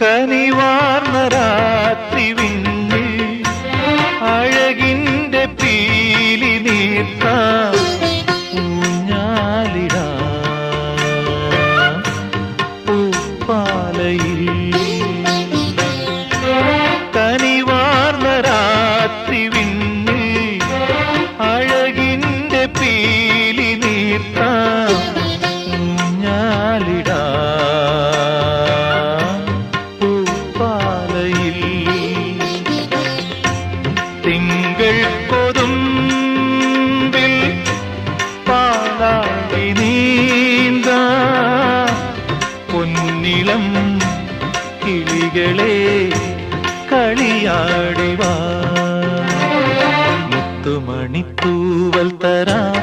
കനിവാർന്ന രാത്രി വിണ്ണിൽ അഴകിന്റെ പീലി നീർത്താം ഊഞ്ഞാലിടാം പൂപ്പാലയിൽ. കനിവാർന്ന രാത്രി വിണ്ണിൽ അഴകിന്റെ പീലി നീർത്താം ഊഞ്ഞാലിടാം പൂപ്പാലയിൽ. തിങ്കൾ കൊതുമ്പിൽ പാലാഴി നീന്താ പൊന്നിളം കിളികളെ കളിയാടിവാ. മുത്തുമണിത്തൂവൽ തരാം